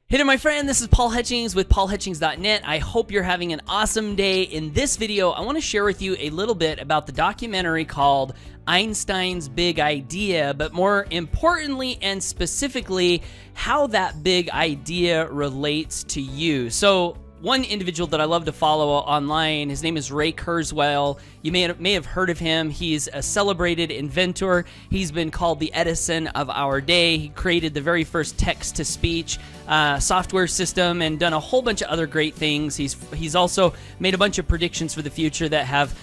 Hey there, my friend, this is Paul Hutchings with paulhutchings.net. I hope you're having an awesome day. In this video, I want to share with you a little bit about the documentary called Einstein's Big Idea, but more importantly and specifically, how that big idea relates to you. So, one individual that I love to follow online, his name is Ray Kurzweil. You may have heard of him. He's a celebrated inventor. He's been called the Edison of our day. He created the very first text-to-speech software system and done a whole bunch of other great things. He's also made a bunch of predictions for the future that have,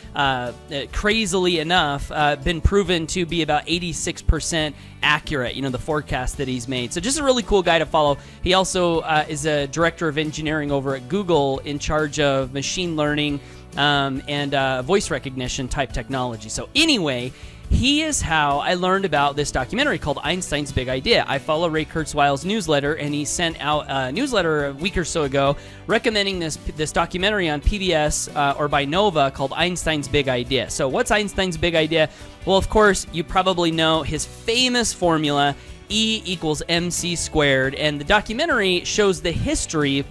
crazily enough, been proven to be about 86% accurate, the forecast that he's made. So just a really cool guy to follow. He also is a director of engineering over at Google in charge of machine learning and voice recognition type technology. So anyway, he is how I learned about this documentary called Einstein's Big Idea. I follow Ray Kurzweil's newsletter, and he sent out a newsletter a week or so ago recommending this documentary on PBS or by Nova called Einstein's Big Idea. So what's Einstein's Big Idea? Well, of course, you probably know his famous formula, E equals mc squared, and the documentary shows the history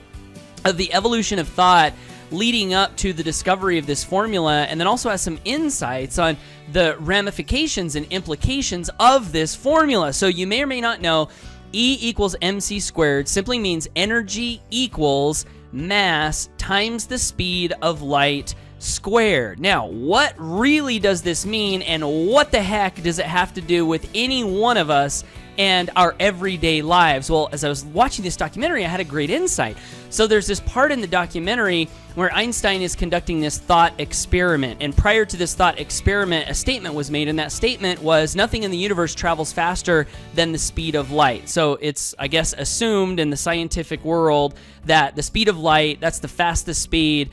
of the evolution of thought leading up to the discovery of this formula, and then also has some insights on the ramifications and implications of this formula. So you may or may not know, E equals mc squared simply means energy equals mass times the speed of light squared. Now, what really does this mean, and what the heck does it have to do with any one of us and our everyday lives? Well, as I was watching this documentary, I had a great insight. So there's this part in the documentary where Einstein is conducting this thought experiment. And prior to this thought experiment, a statement was made, and that statement was, nothing in the universe travels faster than the speed of light. So it's, I guess, assumed in the scientific world that the speed of light, that's the fastest speed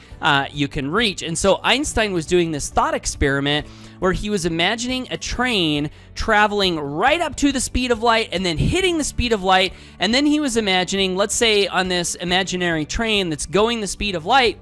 you can reach. And so Einstein was doing this thought experiment where he was imagining a train traveling right up to the speed of light and then hitting the speed of light, and then he was imagining, let's say on this imaginary train that's going the speed of light,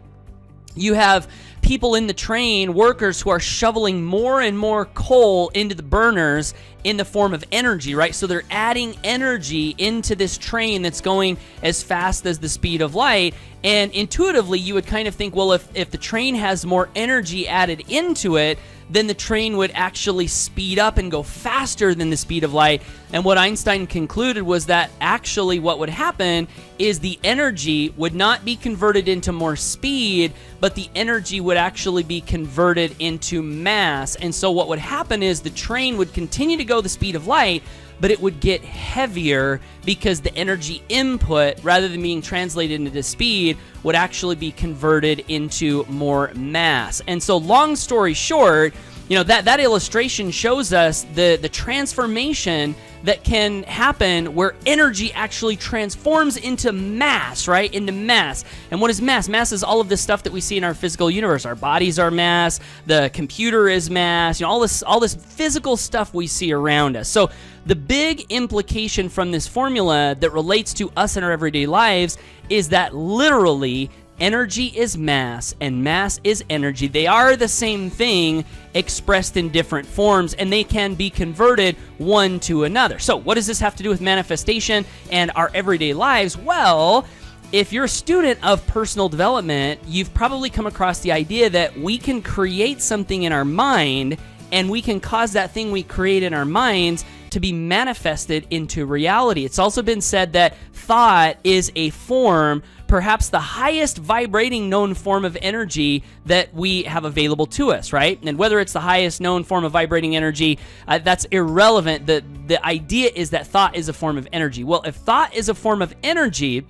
you have people in the train, workers who are shoveling more and more coal into the burners in the form of energy, right? So they're adding energy into this train that's going as fast as the speed of light. And intuitively, you would kind of think, well, if the train has more energy added into it, then the train would actually speed up and go faster than the speed of light. And what Einstein concluded was that actually what would happen is the energy would not be converted into more speed, but the energy would actually be converted into mass. And so what would happen is the train would continue to go the speed of light, but it would get heavier because the energy input, rather than being translated into speed, would actually be converted into more mass. And so long story short, that illustration shows us the transformation that can happen where energy actually transforms into mass, right? Into mass. And what is mass? Mass is all of this stuff that we see in our physical universe. Our bodies are mass, the computer is mass, all this physical stuff we see around us. So the big implication from this formula that relates to us in our everyday lives is that literally energy is mass and mass is energy. They are the same thing expressed in different forms, and they can be converted one to another. So what does this have to do with manifestation and our everyday lives? Well, if you're a student of personal development, you've probably come across the idea that we can create something in our mind, and we can cause that thing we create in our minds to be manifested into reality. It's also been said that thought is a form, perhaps the highest vibrating known form of energy that we have available to us, right? And whether it's the highest known form of vibrating energy, that's irrelevant. The idea is that thought is a form of energy. Well, if thought is a form of energy,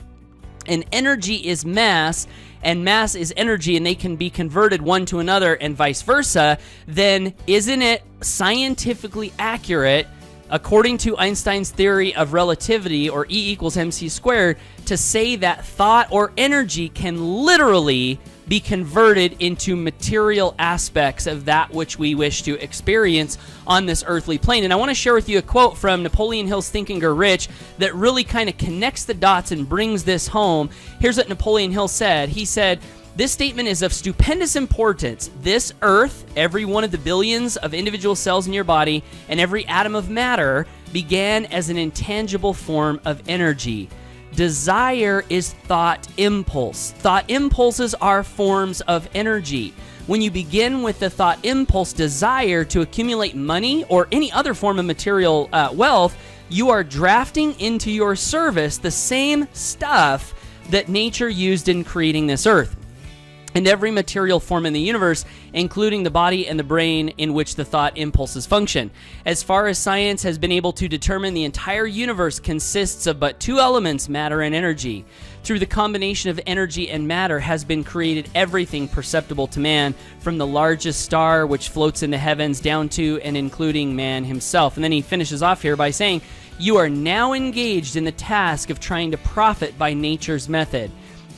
and energy is mass, and mass is energy, and they can be converted one to another and vice versa, then isn't it scientifically accurate, according to Einstein's theory of relativity, or E equals mc squared, to say that thought or energy can literally be converted into material aspects of that which we wish to experience on this earthly plane? And I want to share with you a quote from Napoleon Hill's Think and Grow Rich that really kind of connects the dots and brings this home. Here's what Napoleon Hill said. He said, "This statement is of stupendous importance. This earth, every one of the billions of individual cells in your body, and every atom of matter began as an intangible form of energy. desire is thought impulse. Thought impulses are forms of energy. When you begin with the thought impulse desire to accumulate money or any other form of material wealth, you are drafting into your service the same stuff that nature used in creating this earth and every material form in the universe, including the body and the brain in which the thought impulses function. As far as science has been able to determine, the entire universe consists of but two elements, matter and energy. Through the combination of energy and matter has been created everything perceptible to man, from the largest star which floats in the heavens down to and including man himself. And then he finishes off here by saying, you are now engaged in the task of trying to profit by nature's method.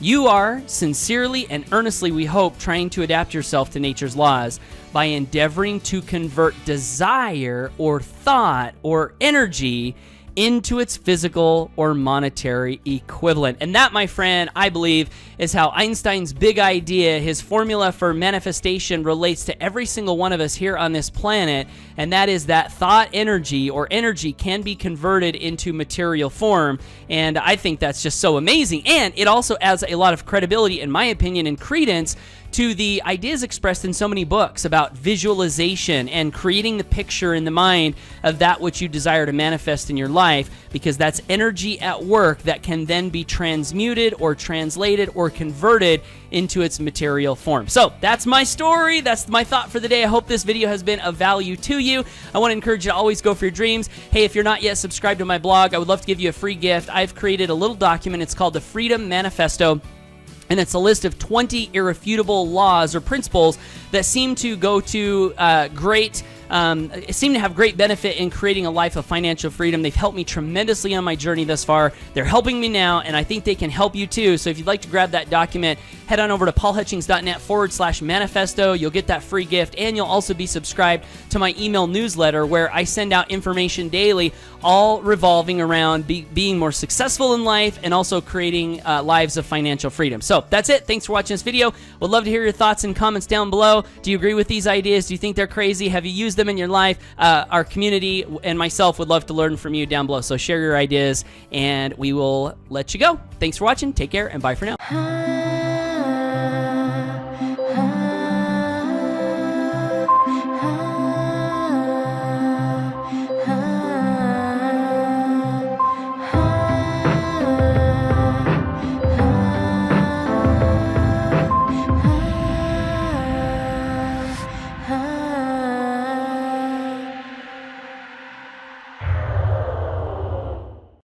You are, sincerely and earnestly, we hope, trying to adapt yourself to nature's laws by endeavoring to convert desire or thought or energy into its physical or monetary equivalent. And that, my friend, I believe, is how Einstein's big idea, his formula for manifestation, relates to every single one of us here on this planet. And that is that thought energy or energy can be converted into material form. And I think that's just so amazing. And it also adds a lot of credibility, in my opinion, and credence to the ideas expressed in so many books about visualization and creating the picture in the mind of that which you desire to manifest in your life, because that's energy at work that can then be transmuted or translated or converted into its material form. So that's my story. That's my thought for the day. I hope this video has been of value to you. I want to encourage you to always go for your dreams. Hey, if you're not yet subscribed to my blog, I would love to give you a free gift. I've created a little document. It's called the Freedom Manifesto. And it's a list of 20 irrefutable laws or principles that seem to go to seem to have great benefit in creating a life of financial freedom. They've helped me tremendously on my journey thus far. They're helping me now, and I think they can help you too. So if you'd like to grab that document, head on over to paulhutchings.net/manifesto. You'll get that free gift, and you'll also be subscribed to my email newsletter where I send out information daily, all revolving around being more successful in life and also creating lives of financial freedom. So that's it. Thanks for watching this video. Would love to hear your thoughts and comments down below. Do you agree with these ideas? Do you think they're crazy? Have you used them in your life? Our community and myself would love to learn from you down below. So share your ideas, and we will let you go. Thanks for watching. Take care, and bye for now.